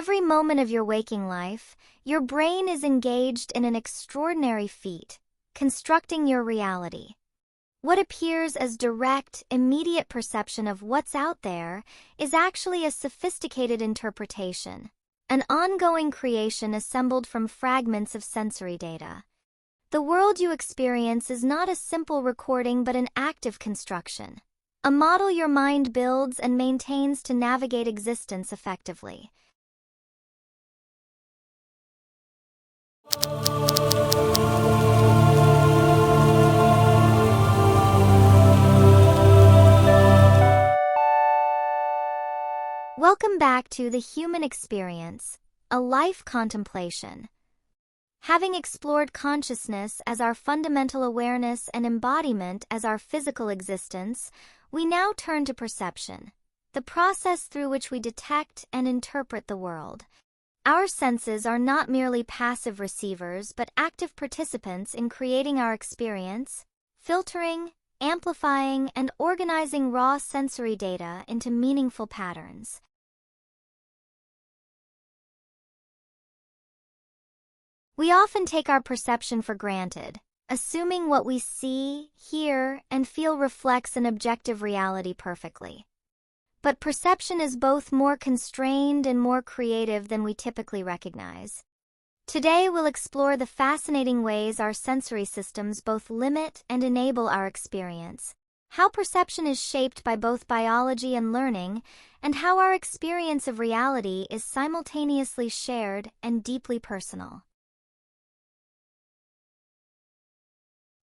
every moment of your waking life, your brain is engaged in an extraordinary feat, constructing your reality. What appears as direct, immediate perception of what's out there is actually a sophisticated interpretation, an ongoing creation assembled from fragments of sensory data. The world you experience is not a simple recording but an active construction, a model your mind builds and maintains to navigate existence effectively. Welcome back to The Human Experience, a Life Contemplation. Having explored consciousness as our fundamental awareness and embodiment as our physical existence, we now turn to perception, the process through which we detect and interpret the world. Our senses are not merely passive receivers but active participants in creating our experience, filtering, amplifying, and organizing raw sensory data into meaningful patterns. We often take our perception for granted, assuming what we see, hear, and feel reflects an objective reality perfectly. But perception is both more constrained and more creative than we typically recognize. Today we'll explore the fascinating ways our sensory systems both limit and enable our experience, how perception is shaped by both biology and learning, and how our experience of reality is simultaneously shared and deeply personal.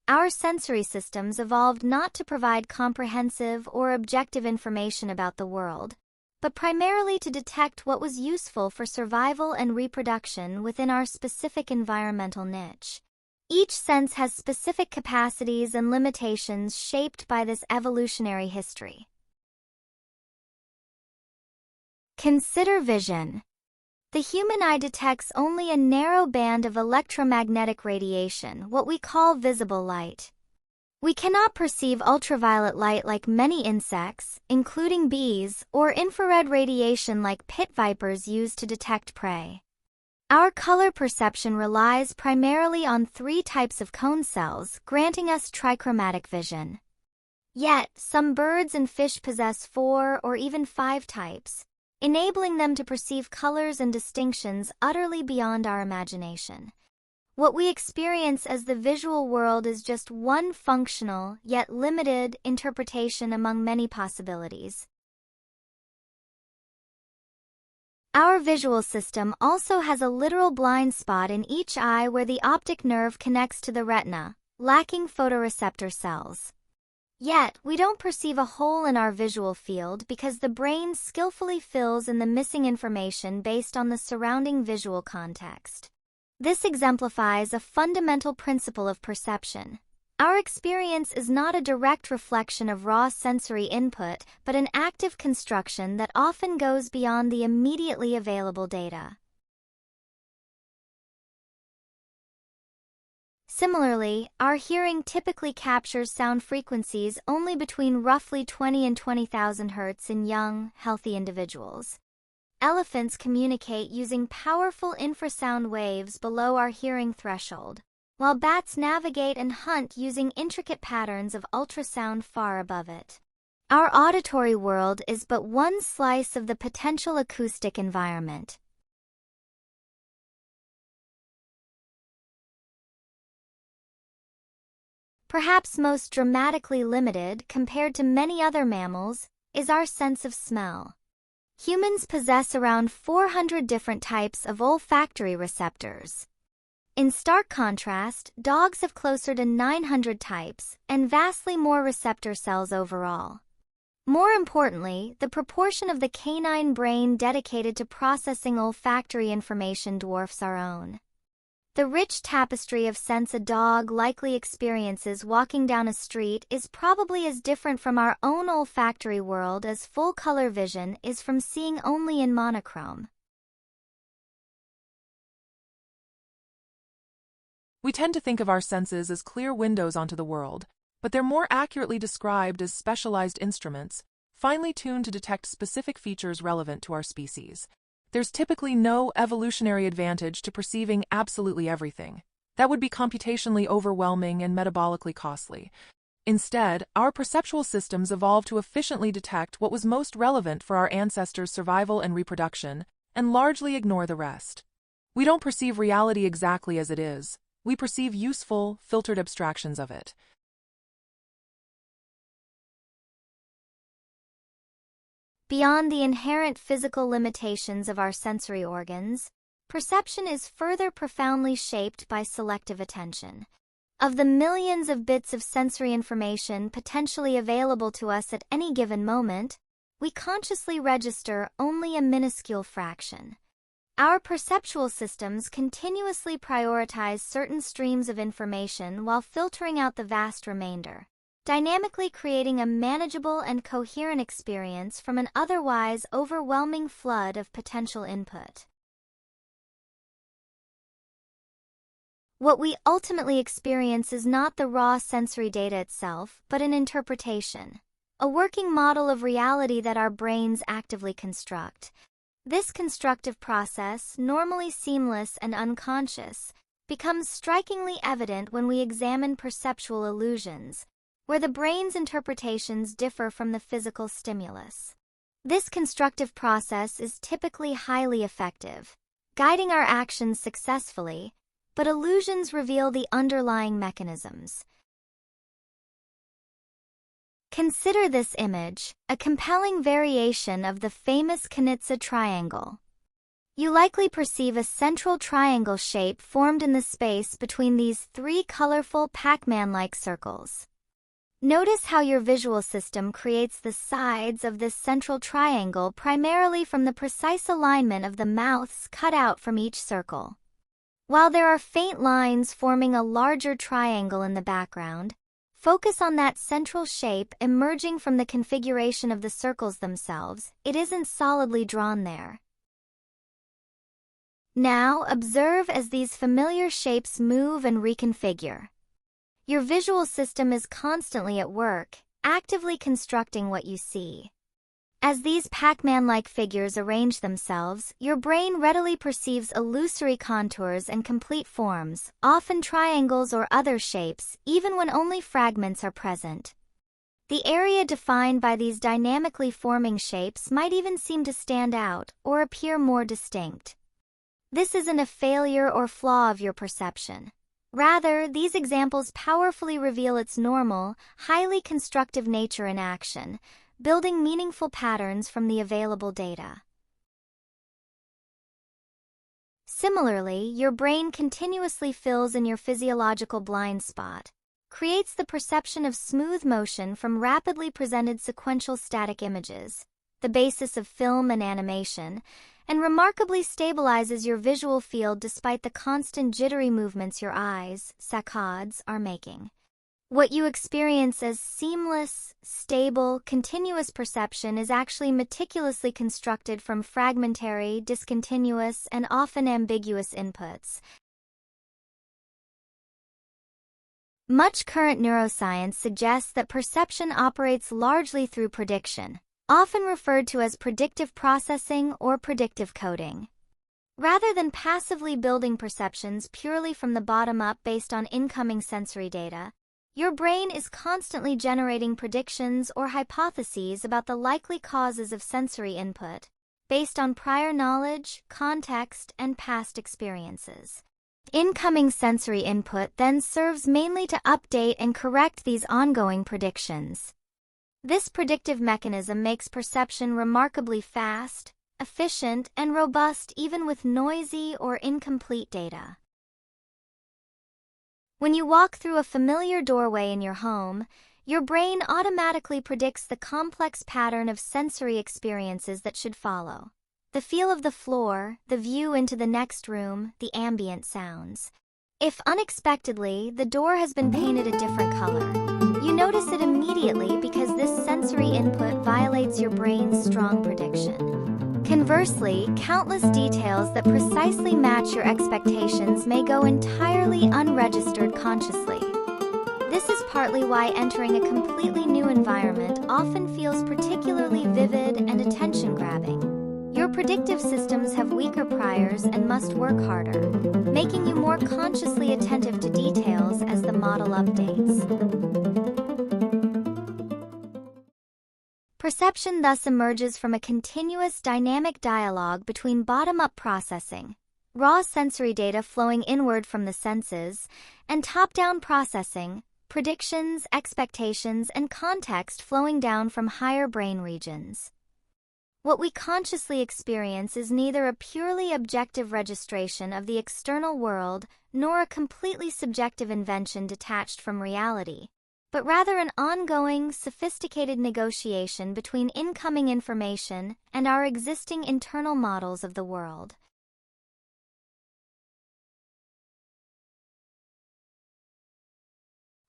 Our sensory systems evolved not to provide comprehensive or objective information about the world, but primarily to detect what was useful for survival and reproduction within our specific environmental niche. Each sense has specific capacities and limitations shaped by this evolutionary history. Consider vision. The human eye detects only a narrow band of electromagnetic radiation, what we call visible light. We cannot perceive ultraviolet light like many insects, including bees, or infrared radiation like pit vipers use to detect prey. Our color perception relies primarily on 3 types of cone cells, granting us trichromatic vision. Yet, some birds and fish possess 4 or even 5 types, enabling them to perceive colors and distinctions utterly beyond our imagination. What we experience as the visual world is just one functional, yet limited, interpretation among many possibilities. Our visual system also has a literal blind spot in each eye where the optic nerve connects to the retina, lacking photoreceptor cells. Yet, we don't perceive a hole in our visual field because the brain skillfully fills in the missing information based on the surrounding visual context. This exemplifies a fundamental principle of perception. Our experience is not a direct reflection of raw sensory input, but an active construction that often goes beyond the immediately available data. Similarly, our hearing typically captures sound frequencies only between roughly 20 and 20,000 Hz in young, healthy individuals. Elephants communicate using powerful infrasound waves below our hearing threshold, while bats navigate and hunt using intricate patterns of ultrasound far above it. Our auditory world is but one slice of the potential acoustic environment. Perhaps most dramatically limited compared to many other mammals is our sense of smell. Humans possess around 400 different types of olfactory receptors. In stark contrast, dogs have closer to 900 types and vastly more receptor cells overall. More importantly, the proportion of the canine brain dedicated to processing olfactory information dwarfs our own. The rich tapestry of sense a dog likely experiences walking down a street is probably as different from our own olfactory world as full-color vision is from seeing only in monochrome. We tend to think of our senses as clear windows onto the world, but they're more accurately described as specialized instruments, finely tuned to detect specific features relevant to our species. there's typically no evolutionary advantage to perceiving absolutely everything. That would be computationally overwhelming and metabolically costly. Instead, our perceptual systems evolved to efficiently detect what was most relevant for our ancestors' survival and reproduction, and largely ignore the rest. We don't perceive reality exactly as it is. We perceive useful, filtered abstractions of it. Beyond the inherent physical limitations of our sensory organs, perception is further profoundly shaped by selective attention. Of the millions of bits of sensory information potentially available to us at any given moment, we consciously register only a minuscule fraction. Our perceptual systems continuously prioritize certain streams of information while filtering out the vast remainder, dynamically creating a manageable and coherent experience from an otherwise overwhelming flood of potential input. What we ultimately experience is not the raw sensory data itself, but an interpretation, a working model of reality that our brains actively construct. This constructive process, normally seamless and unconscious, becomes strikingly evident when we examine perceptual illusions, where the brain's interpretations differ from the physical stimulus. This constructive process is typically highly effective, guiding our actions successfully, but illusions reveal the underlying mechanisms. Consider this image, a compelling variation of the famous Knizia triangle. You likely perceive a central triangle shape formed in the space between these three colorful Pac-Man-like circles. Notice how your visual system creates the sides of this central triangle primarily from the precise alignment of the mouths cut out from each circle. While there are faint lines forming a larger triangle in the background, focus on that central shape emerging from the configuration of the circles themselves. It isn't solidly drawn there. Now observe as these familiar shapes move and reconfigure. Your visual system is constantly at work, actively constructing what you see. As these Pac-Man-like figures arrange themselves, your brain readily perceives illusory contours and complete forms, often triangles or other shapes, even when only fragments are present. The area defined by these dynamically forming shapes might even seem to stand out or appear more distinct. This isn't a failure or flaw of your perception. Rather, these examples powerfully reveal its normal, highly constructive nature in action, building meaningful patterns from the available data. Similarly, your brain continuously fills in your physiological blind spot, creates the perception of smooth motion from rapidly presented sequential static images, the basis of film and animation, and remarkably stabilizes your visual field despite the constant jittery movements your eyes, saccades, are making. What you experience as seamless, stable, continuous perception is actually meticulously constructed from fragmentary, discontinuous, and often ambiguous inputs. Much current neuroscience suggests that perception operates largely through prediction, often referred to as predictive processing or predictive coding. Rather than passively building perceptions purely from the bottom up based on incoming sensory data, your brain is constantly generating predictions or hypotheses about the likely causes of sensory input, based on prior knowledge, context, and past experiences. Incoming sensory input then serves mainly to update and correct these ongoing predictions. This predictive mechanism makes perception remarkably fast, efficient, and robust even with noisy or incomplete data. When you walk through a familiar doorway in your home, your brain automatically predicts the complex pattern of sensory experiences that should follow. The feel of the floor, the view into the next room, the ambient sounds. If unexpectedly the door has been painted a different color, you notice it immediately because this sensory input violates your brain's strong prediction. Conversely, countless details that precisely match your expectations may go entirely unregistered consciously. This is partly why entering a completely new environment often feels particularly vivid and attention-grabbing. Your predictive systems have weaker priors and must work harder, making you more consciously attentive to details as the model updates. Perception thus emerges from a continuous dynamic dialogue between bottom-up processing, raw sensory data flowing inward from the senses, and top-down processing, predictions, expectations, and context flowing down from higher brain regions. What we consciously experience is neither a purely objective registration of the external world nor a completely subjective invention detached from reality, but rather an ongoing, sophisticated negotiation between incoming information and our existing internal models of the world.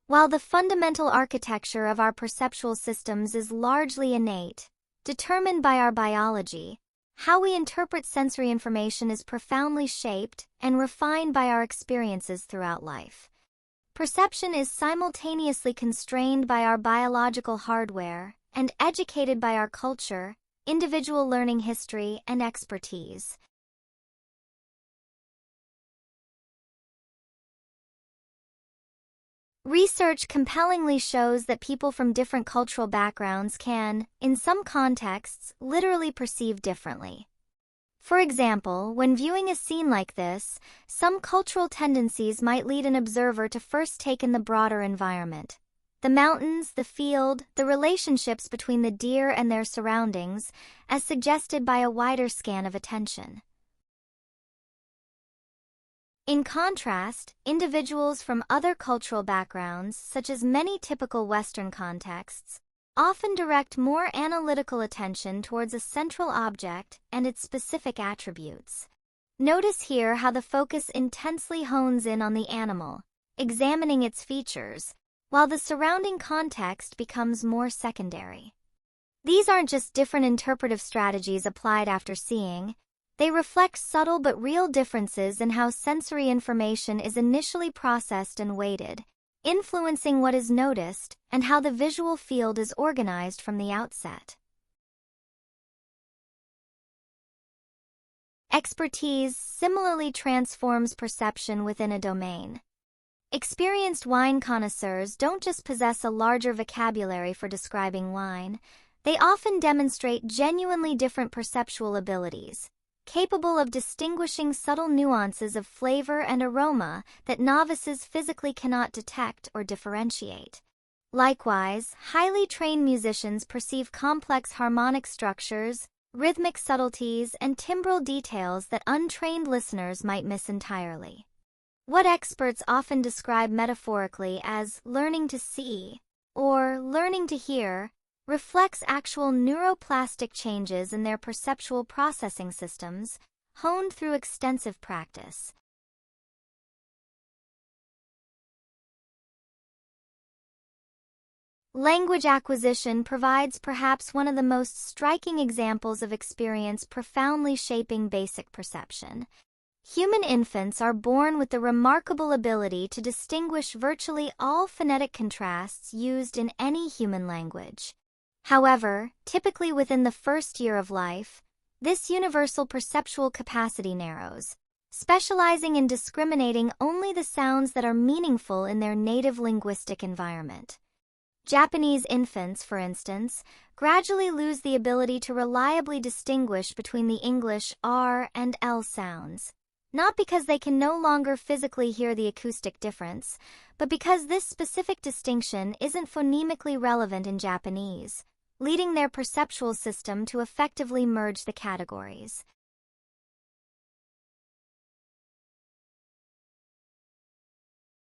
While the fundamental architecture of our perceptual systems is largely innate, determined by our biology, how we interpret sensory information is profoundly shaped and refined by our experiences throughout life. Perception is simultaneously constrained by our biological hardware and educated by our culture, individual learning history, and expertise. Research compellingly shows that people from different cultural backgrounds can, in some contexts, literally perceive differently. For example, when viewing a scene like this, some cultural tendencies might lead an observer to first take in the broader environment. The mountains, the field, the relationships between the deer and their surroundings, as suggested by a wider scan of attention. In contrast, individuals from other cultural backgrounds, such as many typical Western contexts, often direct more analytical attention towards a central object and its specific attributes. Notice here how the focus intensely hones in on the animal, examining its features, while the surrounding context becomes more secondary. These aren't just different interpretive strategies applied after seeing. They reflect subtle but real differences in how sensory information is initially processed and weighted, influencing what is noticed and how the visual field is organized from the outset. Expertise similarly transforms perception within a domain. Experienced wine connoisseurs don't just possess a larger vocabulary for describing wine, they often demonstrate genuinely different perceptual abilities, capable of distinguishing subtle nuances of flavor and aroma that novices physically cannot detect or differentiate. Likewise, highly trained musicians perceive complex harmonic structures, rhythmic subtleties, and timbral details that untrained listeners might miss entirely. What experts often describe metaphorically as learning to see or learning to hear reflects actual neuroplastic changes in their perceptual processing systems, honed through extensive practice. Language acquisition provides perhaps one of the most striking examples of experience profoundly shaping basic perception. Human infants are born with the remarkable ability to distinguish virtually all phonetic contrasts used in any human language. However, typically within the first year of life, this universal perceptual capacity narrows, specializing in discriminating only the sounds that are meaningful in their native linguistic environment. Japanese infants, for instance, gradually lose the ability to reliably distinguish between the English R and L sounds, not because they can no longer physically hear the acoustic difference, but because this specific distinction isn't phonemically relevant in Japanese, leading their perceptual system to effectively merge the categories.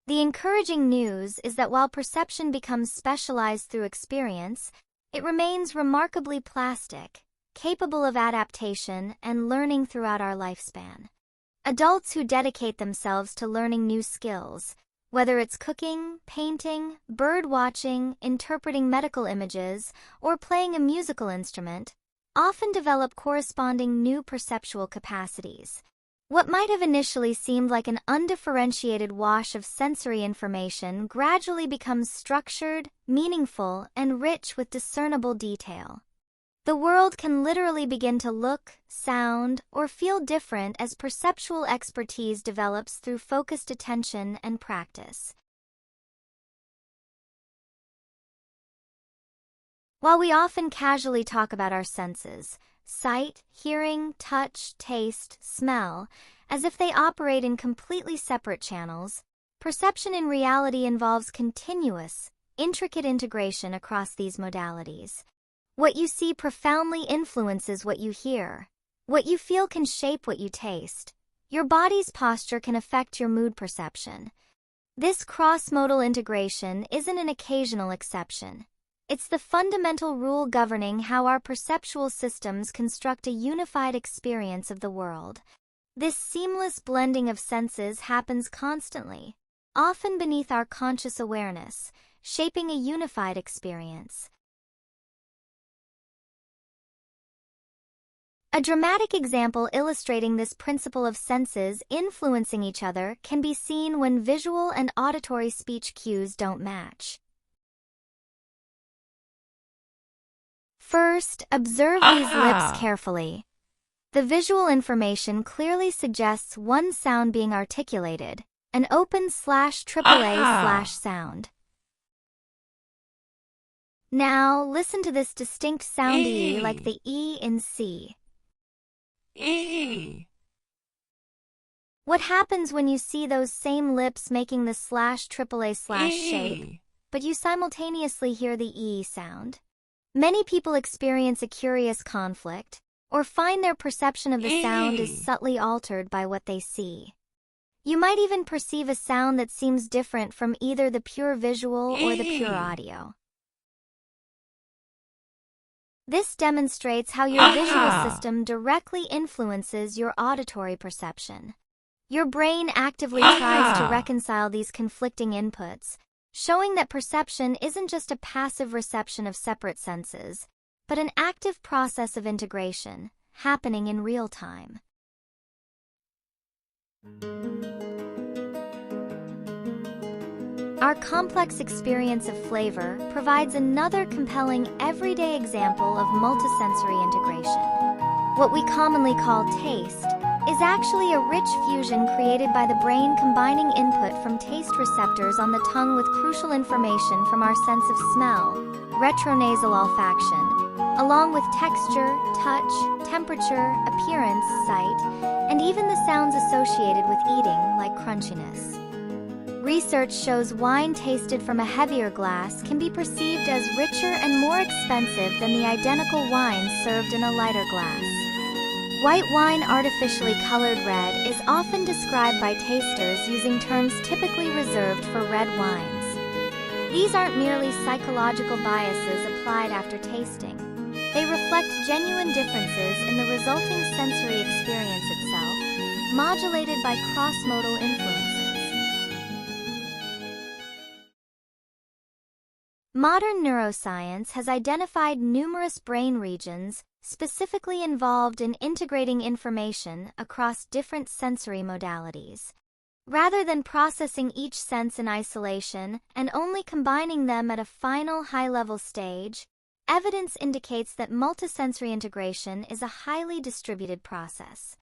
The encouraging news is that while perception becomes specialized through experience, it remains remarkably plastic, capable of adaptation and learning throughout our lifespan. Adults who dedicate themselves to learning new skills, whether it's cooking, painting, bird watching, interpreting medical images, or playing a musical instrument, often develop corresponding new perceptual capacities. What might have initially seemed like an undifferentiated wash of sensory information gradually becomes structured, meaningful, and rich with discernible detail. The world can literally begin to look, sound, or feel different as perceptual expertise develops through focused attention and practice. While we often casually talk about our senses, sight, hearing, touch, taste, smell, as if they operate in completely separate channels, perception in reality involves continuous, intricate integration across these modalities. What you see profoundly influences what you hear. What you feel can shape what you taste. Your body's posture can affect your mood perception. This cross-modal integration isn't an occasional exception. It's the fundamental rule governing how our perceptual systems construct a unified experience of the world. This seamless blending of senses happens constantly, often beneath our conscious awareness, shaping a unified experience. A dramatic example illustrating this principle of senses influencing each other can be seen when visual and auditory speech cues don't match. First, observe these lips carefully. The visual information clearly suggests one sound being articulated, an open/AAA/sound. Now, listen to this distinct sound E like the E in C. E. What happens when you see those same lips making the /AAA/ shape, but you simultaneously hear the E sound? Many people experience a curious conflict, or find their perception of the sound is subtly altered by what they see. You might even perceive a sound that seems different from either the pure visual or the pure audio. This demonstrates how your visual system directly influences your auditory perception. Your brain actively tries to reconcile these conflicting inputs, showing that perception isn't just a passive reception of separate senses, but an active process of integration, happening in real time. Our complex experience of flavor provides another compelling everyday example of multisensory integration. What we commonly call taste is actually a rich fusion created by the brain combining input from taste receptors on the tongue with crucial information from our sense of smell, retronasal olfaction, along with texture, touch, temperature, appearance, sight, and even the sounds associated with eating, like crunchiness. Research shows wine tasted from a heavier glass can be perceived as richer and more expensive than the identical wines served in a lighter glass. White wine artificially colored red is often described by tasters using terms typically reserved for red wines. These aren't merely psychological biases applied after tasting. They reflect genuine differences in the resulting sensory experience itself, modulated by cross-modal influences. Modern neuroscience has identified numerous brain regions specifically involved in integrating information across different sensory modalities. Rather than processing each sense in isolation and only combining them at a final high-level stage, evidence indicates that multisensory integration is a highly distributed process.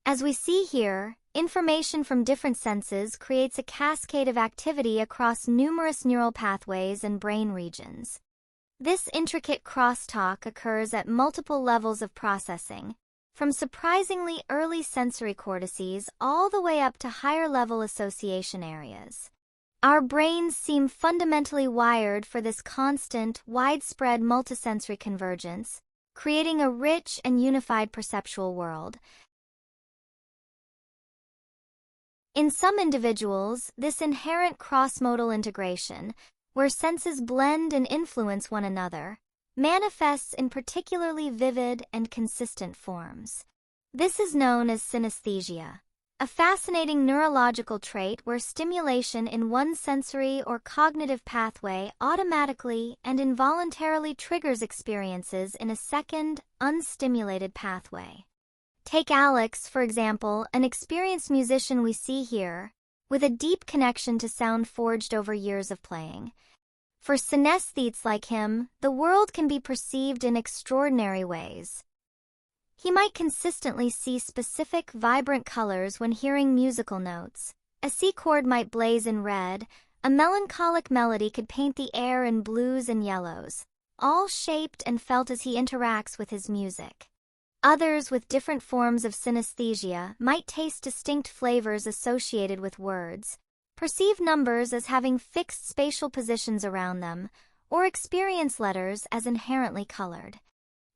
As we see here, information from different senses creates a cascade of activity across numerous neural pathways and brain regions. This intricate crosstalk occurs at multiple levels of processing, from surprisingly early sensory cortices all the way up to higher-level association areas. Our brains seem fundamentally wired for this constant, widespread multisensory convergence, creating a rich and unified perceptual world. In some individuals, this inherent cross-modal integration, where senses blend and influence one another, manifests in particularly vivid and consistent forms. This is known as synesthesia, a fascinating neurological trait where stimulation in one sensory or cognitive pathway automatically and involuntarily triggers experiences in a second, unstimulated pathway. Take Alex, for example, an experienced musician we see here, with a deep connection to sound forged over years of playing. For synesthetes like him, the world can be perceived in extraordinary ways. He might consistently see specific, vibrant colors when hearing musical notes. A C chord might blaze in red, a melancholic melody could paint the air in blues and yellows, all shaped and felt as he interacts with his music. Others with different forms of synesthesia might taste distinct flavors associated with words, perceive numbers as having fixed spatial positions around them, or experience letters as inherently colored.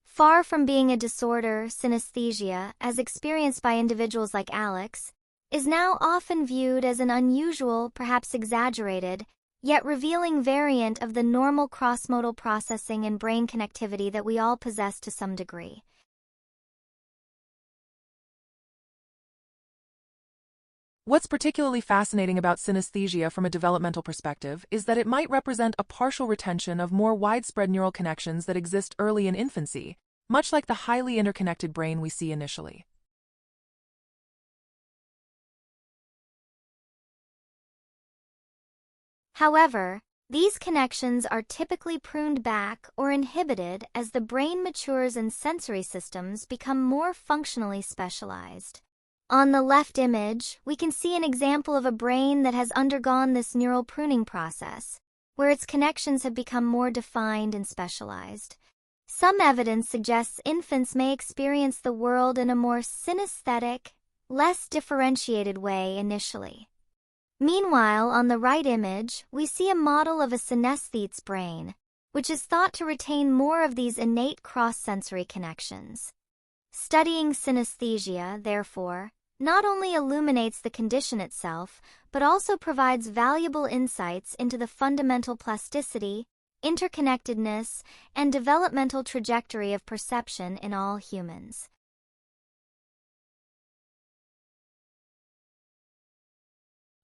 Far from being a disorder, synesthesia, as experienced by individuals like Alex, is now often viewed as an unusual, perhaps exaggerated, yet revealing variant of the normal cross-modal processing and brain connectivity that we all possess to some degree. What's particularly fascinating about synesthesia from a developmental perspective is that it might represent a partial retention of more widespread neural connections that exist early in infancy, much like the highly interconnected brain we see initially. However, these connections are typically pruned back or inhibited as the brain matures and sensory systems become more functionally specialized. On the left image, we can see an example of a brain that has undergone this neural pruning process, where its connections have become more defined and specialized. Some evidence suggests infants may experience the world in a more synesthetic, less differentiated way initially. Meanwhile, on the right image, we see a model of a synesthete's brain, which is thought to retain more of these innate cross-sensory connections. Studying synesthesia, therefore, not only illuminates the condition itself, but also provides valuable insights into the fundamental plasticity, interconnectedness, and developmental trajectory of perception in all humans.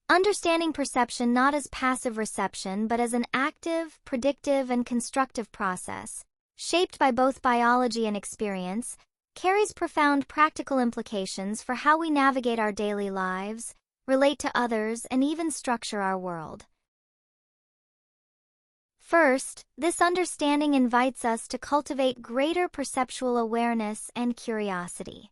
Understanding perception not as passive reception but as an active, predictive, and constructive process, shaped by both biology and experience, carries profound practical implications for how we navigate our daily lives, relate to others, and even structure our world. First, this understanding invites us to cultivate greater perceptual awareness and curiosity.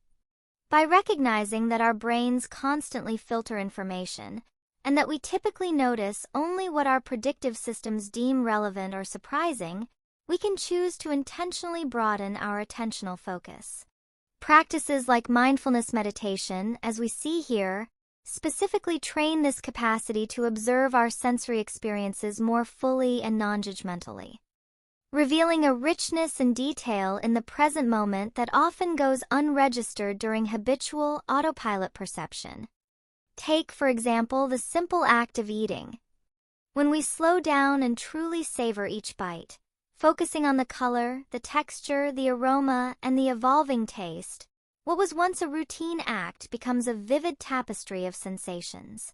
By recognizing that our brains constantly filter information, and that we typically notice only what our predictive systems deem relevant or surprising, we can choose to intentionally broaden our attentional focus. Practices like mindfulness meditation, as we see here, specifically train this capacity to observe our sensory experiences more fully and non-judgmentally, revealing a richness and detail in the present moment that often goes unregistered during habitual autopilot perception. Take, for example, the simple act of eating. When we slow down and truly savor each bite, focusing on the color, the texture, the aroma, and the evolving taste, what was once a routine act becomes a vivid tapestry of sensations.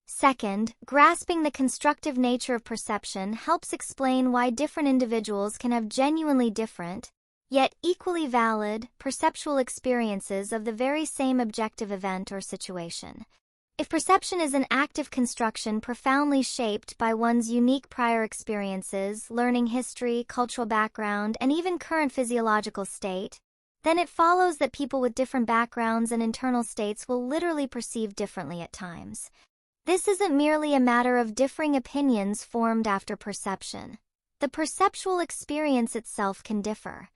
Second, grasping the constructive nature of perception helps explain why different individuals can have genuinely different, yet equally valid, perceptual experiences of the very same objective event or situation. If perception is an active construction profoundly shaped by one's unique prior experiences, learning history, cultural background, and even current physiological state, then it follows that people with different backgrounds and internal states will literally perceive differently at times. This isn't merely a matter of differing opinions formed after perception. The perceptual experience itself can differ.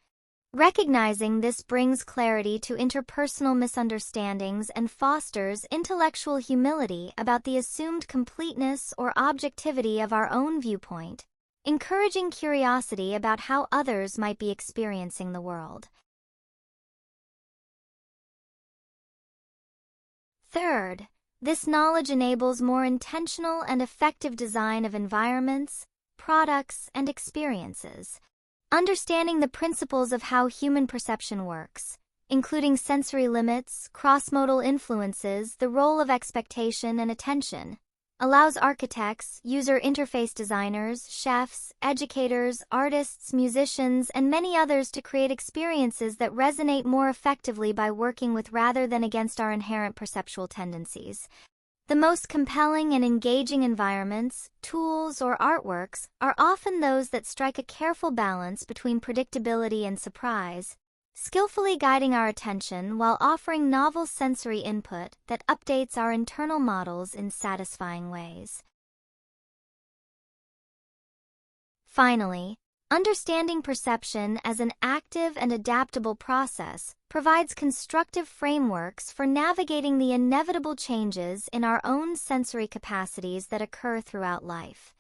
Recognizing this brings clarity to interpersonal misunderstandings and fosters intellectual humility about the assumed completeness or objectivity of our own viewpoint, encouraging curiosity about how others might be experiencing the world. Third, this knowledge enables more intentional and effective design of environments, products, and experiences. Understanding the principles of how human perception works, including sensory limits, cross-modal influences, the role of expectation and attention, allows architects, user interface designers, chefs, educators, artists, musicians, and many others to create experiences that resonate more effectively by working with rather than against our inherent perceptual tendencies. The most compelling and engaging environments, tools, or artworks are often those that strike a careful balance between predictability and surprise, skillfully guiding our attention while offering novel sensory input that updates our internal models in satisfying ways. Finally, understanding perception as an active and adaptable process provides constructive frameworks for navigating the inevitable changes in our own sensory capacities that occur throughout life.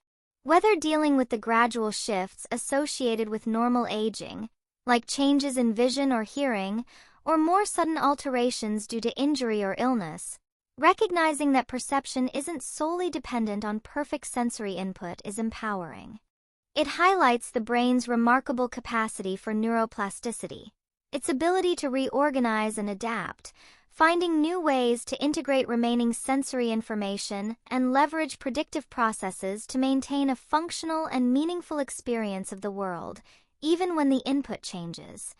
Whether dealing with the gradual shifts associated with normal aging, like changes in vision or hearing, or more sudden alterations due to injury or illness, recognizing that perception isn't solely dependent on perfect sensory input is empowering. It highlights the brain's remarkable capacity for neuroplasticity, its ability to reorganize and adapt, finding new ways to integrate remaining sensory information and leverage predictive processes to maintain a functional and meaningful experience of the world, even when the input changes.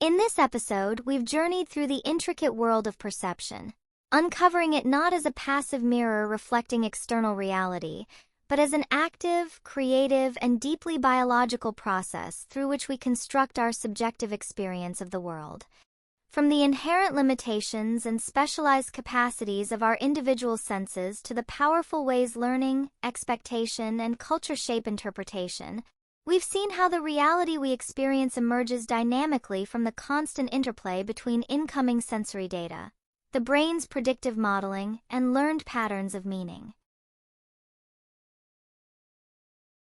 In this episode, we've journeyed through the intricate world of perception, uncovering it not as a passive mirror reflecting external reality, but as an active, creative, and deeply biological process through which we construct our subjective experience of the world. From the inherent limitations and specialized capacities of our individual senses to the powerful ways learning, expectation, and culture shape interpretation, we've seen how the reality we experience emerges dynamically from the constant interplay between incoming sensory data, the brain's predictive modeling, and learned patterns of meaning.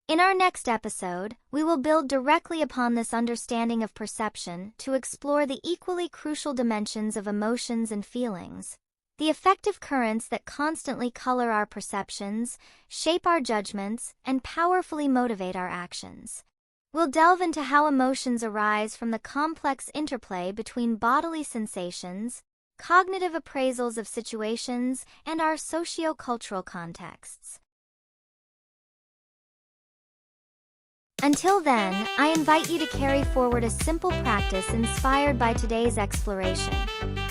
In our next episode, we will build directly upon this understanding of perception to explore the equally crucial dimensions of emotions and feelings, the effective currents that constantly color our perceptions, shape our judgments, and powerfully motivate our actions. We'll delve into how emotions arise from the complex interplay between bodily sensations, cognitive appraisals of situations, and our socio-cultural contexts. Until then, I invite you to carry forward a simple practice inspired by today's exploration.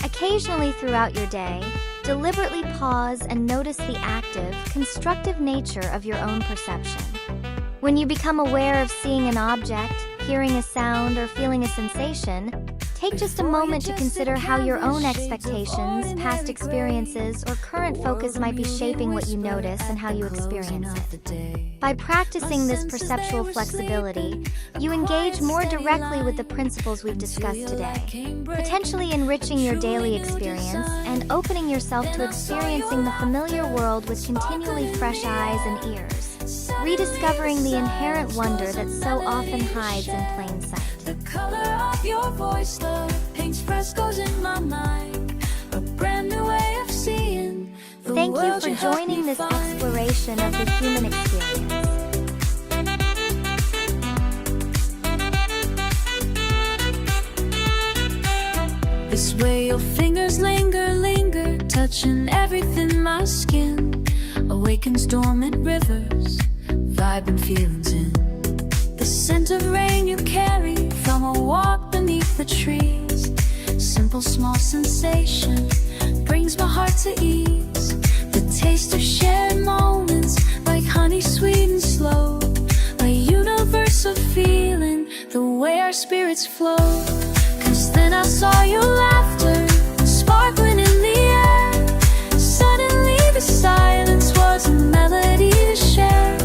Occasionally throughout your day, deliberately pause and notice the active, constructive nature of your own perception. When you become aware of seeing an object, hearing a sound, or feeling a sensation, take just a moment to consider how your own expectations, past experiences, or current focus might be shaping what you notice and how you experience it. By practicing this perceptual flexibility, you engage more directly with the principles we've discussed today, potentially enriching your daily experience and opening yourself to experiencing the familiar world with continually fresh eyes and ears, rediscovering the inherent wonder that so often hides in plain sight. The color of your voice, love, paints frescoes in my mind. A brand new way of seeing the Thank you world for joining this exploration of the human experience. This way your fingers linger, touching everything my skin. Awakens dormant rivers, vibing feelings in. The scent of rain you carry from a walk beneath the trees. Simple small sensation brings my heart to ease. The taste of shared moments, like honey sweet and slow. A universe of feeling, the way our spirits flow. 'Cause then I saw your laughter, sparkling in the air. Suddenly the silence was a melody to share.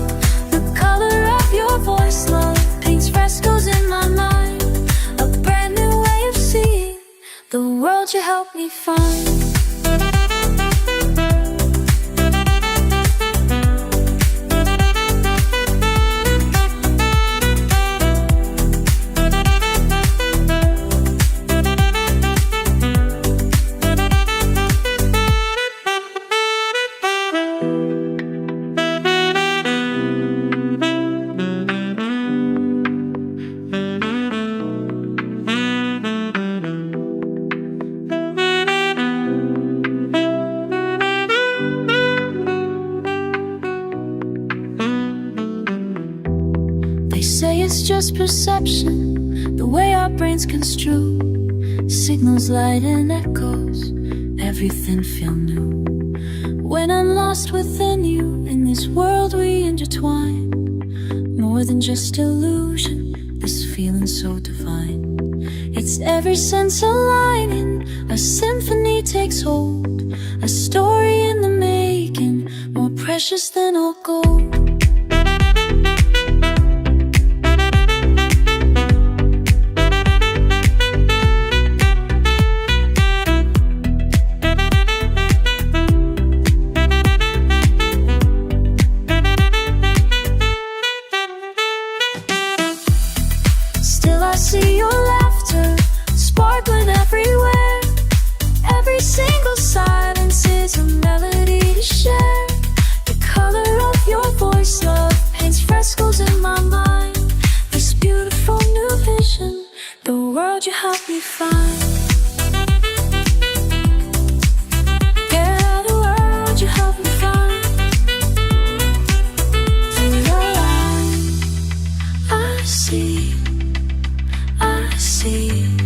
The color of your voice, love, paints frescoes in my mind. A brand new way of seeing the world you helped me find. They say it's just perception, the way our brains construe signals, light and echoes, everything feel new. When I'm lost within you, in this world we intertwine, more than just illusion, this feeling so divine. It's every sense aligning, a symphony takes hold, a story in the making, more precious than all gold. Still I see your laughter sparkling everywhere. Every single silence is a melody to share. The color of your voice, love, paints frescoes in my mind. This beautiful new vision, the world you helped me find. Yeah, the world you helped me find. Through the light I see, I see.